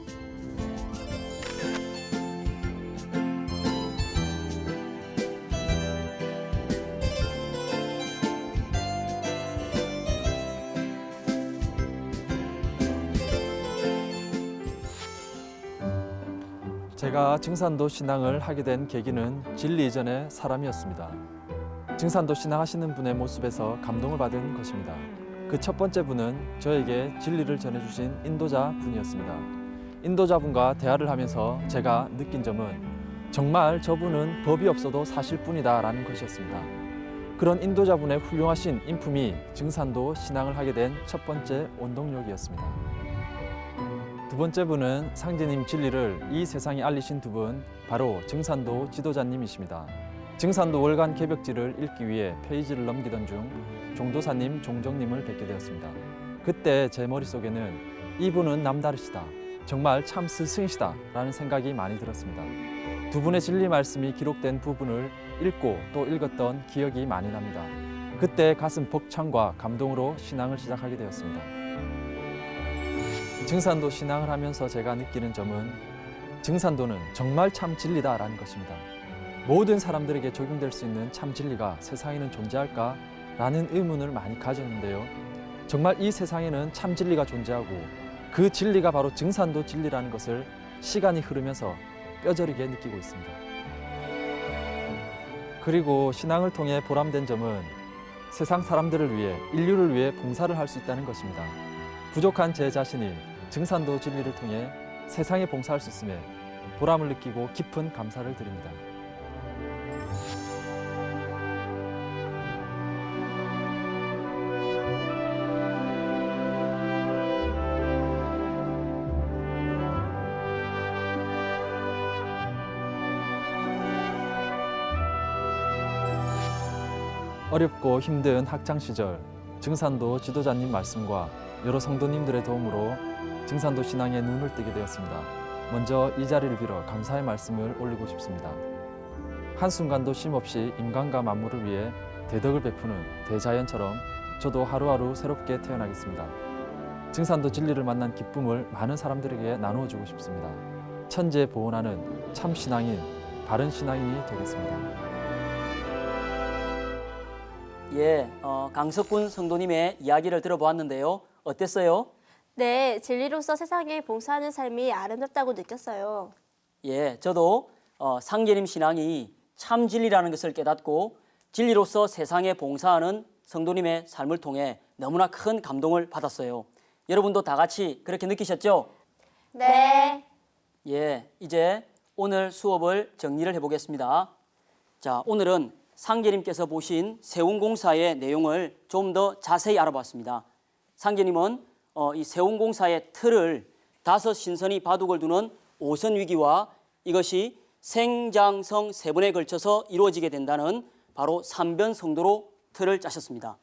제가 증산도 신앙을 하게 된 계기는 진리 이전의 사람이었습니다. 증산도 신앙하시는 분의 모습에서 감동을 받은 것입니다. 그 첫 번째 분은 저에게 진리를 전해주신 인도자 분이었습니다. 인도자분과 대화를 하면서 제가 느낀 점은 정말 저분은 법이 없어도 사실 뿐이다 라는 것이었습니다. 그런 인도자분의 훌륭하신 인품이 증산도 신앙을 하게 된 첫 번째 원동력이었습니다. 두 번째 분은 상제님 진리를 이 세상에 알리신 두 분, 바로 증산도 지도자님이십니다. 증산도 월간 개벽지를 읽기 위해 페이지를 넘기던 중 종도사님, 종정님을 뵙게 되었습니다. 그때 제 머릿속에는 이분은 남다르시다, 정말 참 스승이시다 라는 생각이 많이 들었습니다. 두 분의 진리 말씀이 기록된 부분을 읽고 또 읽었던 기억이 많이 납니다. 그때 가슴 벅찬과 감동으로 신앙을 시작하게 되었습니다. 증산도 신앙을 하면서 제가 느끼는 점은 증산도는 정말 참 진리다라는 것입니다. 모든 사람들에게 적용될 수 있는 참 진리가 세상에는 존재할까? 라는 의문을 많이 가졌는데요. 정말 이 세상에는 참 진리가 존재하고 그 진리가 바로 증산도 진리라는 것을 시간이 흐르면서 뼈저리게 느끼고 있습니다. 그리고 신앙을 통해 보람된 점은 세상 사람들을 위해, 인류를 위해 봉사를 할 수 있다는 것입니다. 부족한 제 자신이 증산도 진리를 통해 세상에 봉사할 수 있음에 보람을 느끼고 깊은 감사를 드립니다. 어렵고 힘든 학창 시절 증산도 지도자님 말씀과 여러 성도님들의 도움으로 증산도 신앙에 눈을 뜨게 되었습니다. 먼저 이 자리를 빌어 감사의 말씀을 올리고 싶습니다. 한순간도 쉼없이 인간과 만물을 위해 대덕을 베푸는 대자연처럼 저도 하루하루 새롭게 태어나겠습니다. 증산도 진리를 만난 기쁨을 많은 사람들에게 나누어 주고 싶습니다. 천재 보온하는 참 신앙인, 바른 신앙인이 되겠습니다. 예, 강석군 성도님의 이야기를 들어보았는데요. 어땠어요? 네, 진리로서 세상에 봉사하는 삶이 아름답다고 느꼈어요. 예, 저도 상계님 신앙이 참 진리라는 것을 깨닫고 진리로서 세상에 봉사하는 성도님의 삶을 통해 너무나 큰 감동을 받았어요. 여러분도 다 같이 그렇게 느끼셨죠? 네. 예, 이제 오늘 수업을 정리를 해보겠습니다. 자, 오늘은 상계님께서 보신 세운공사의 내용을 좀 더 자세히 알아봤습니다. 상계님은 이 세운공사의 틀을 5 신선이 바둑을 두는 오선 위기와 이것이 생장성 3번에 걸쳐서 이루어지게 된다는 바로 3변 성도로 틀을 짜셨습니다.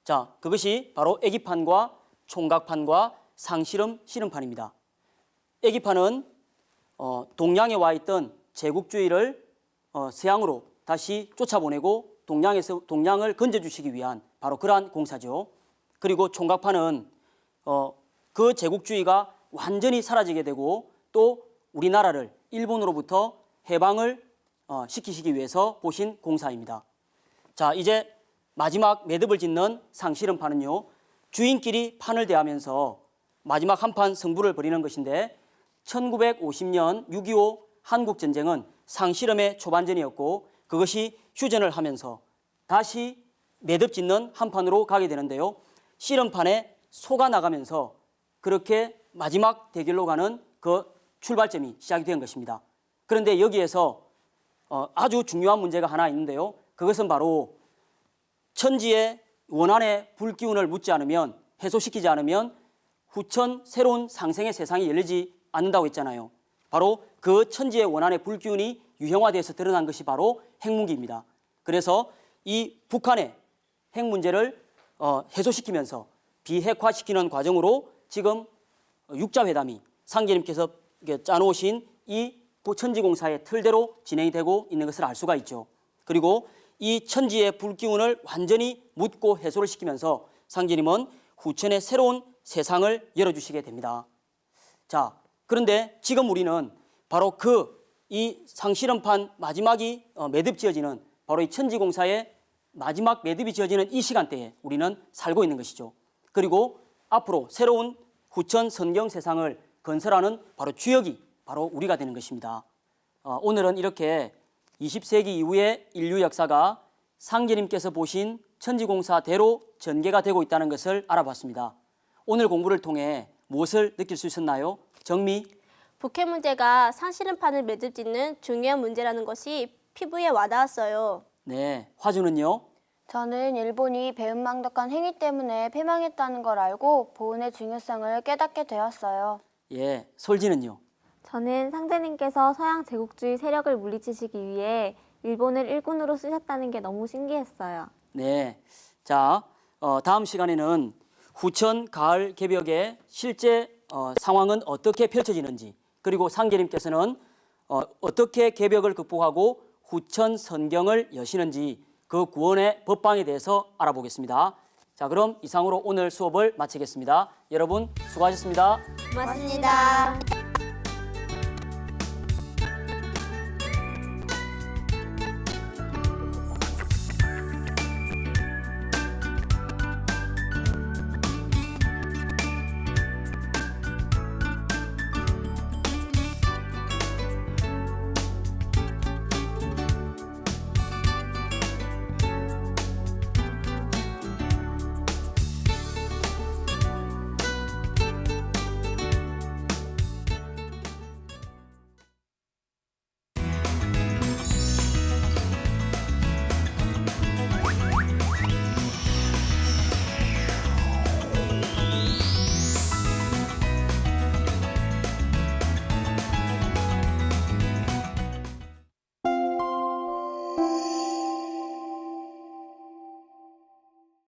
자, 그것이 바로 애기판과 총각판과 상실험 실험판입니다. 애기판은 동양에 와 있던 제국주의를 서양으로 다시 쫓아보내고 동양을 건져주시기 위한 바로 그러한 공사죠. 그리고 총각판은 그 제국주의가 완전히 사라지게 되고 또 우리나라를 일본으로부터 해방을 시키시기 위해서 보신 공사입니다. 자, 이제 마지막 매듭을 짓는 상실험판은요, 주인끼리 판을 대하면서 마지막 한판 승부를 벌이는 것인데 1950년 6.25 한국전쟁은 상실험의 초반전이었고 그것이 휴전을 하면서 다시 매듭 짓는 한판으로 가게 되는데요. 실험판에 속아 나가면서 그렇게 마지막 대결로 가는 그 출발점이 시작이 된 것입니다. 그런데 여기에서 아주 중요한 문제가 하나 있는데요. 그것은 바로 천지의 원한의 불기운을 묻지 않으면, 해소시키지 않으면 후천 새로운 상생의 세상이 열리지 않는다고 했잖아요. 바로 그 천지의 원한의 불기운이 유형화돼서 드러난 것이 바로 핵무기입니다. 그래서 이 북한의 핵 문제를 해소시키면서 비핵화시키는 과정으로 지금 육자회담이 상계님께서 짜놓으신 이 천지공사의 틀대로 진행이 되고 있는 것을 알 수가 있죠. 그리고 이 천지의 불기운을 완전히 묻고 해소를 시키면서 상계님은 후천의 새로운 세상을 열어주시게 됩니다. 자, 그런데 지금 우리는 바로 이 상실험판 마지막이 매듭 지어지는 바로 이 천지공사의 마지막 매듭이 지어지는 이 시간대에 우리는 살고 있는 것이죠. 그리고 앞으로 새로운 후천 선경 세상을 건설하는 바로 주역이 바로 우리가 되는 것입니다. 오늘은 이렇게 20세기 이후의 인류 역사가 상계님께서 보신 천지공사대로 전개가 되고 있다는 것을 알아봤습니다. 오늘 공부를 통해 무엇을 느낄 수 있었나요? 정미? 북핵 문제가 상실험판을 매듭 짓는 중요한 문제라는 것이 피부에 와닿았어요. 네, 화주는요? 저는 일본이 배은망덕한 행위 때문에 패망했다는 걸 알고 보훈의 중요성을 깨닫게 되었어요. 예, 솔지는요? 저는 상제님께서 서양 제국주의 세력을 물리치시기 위해 일본을 일군으로 쓰셨다는 게 너무 신기했어요. 네, 자, 다음 시간에는 후천 가을 개벽의 실제 상황은 어떻게 펼쳐지는지, 그리고 상계님께서는 어떻게 개벽을 극복하고 후천 선경을 여시는지 그 구원의 법방에 대해서 알아보겠습니다. 자, 그럼 이상으로 오늘 수업을 마치겠습니다. 여러분 수고하셨습니다. 고맙습니다.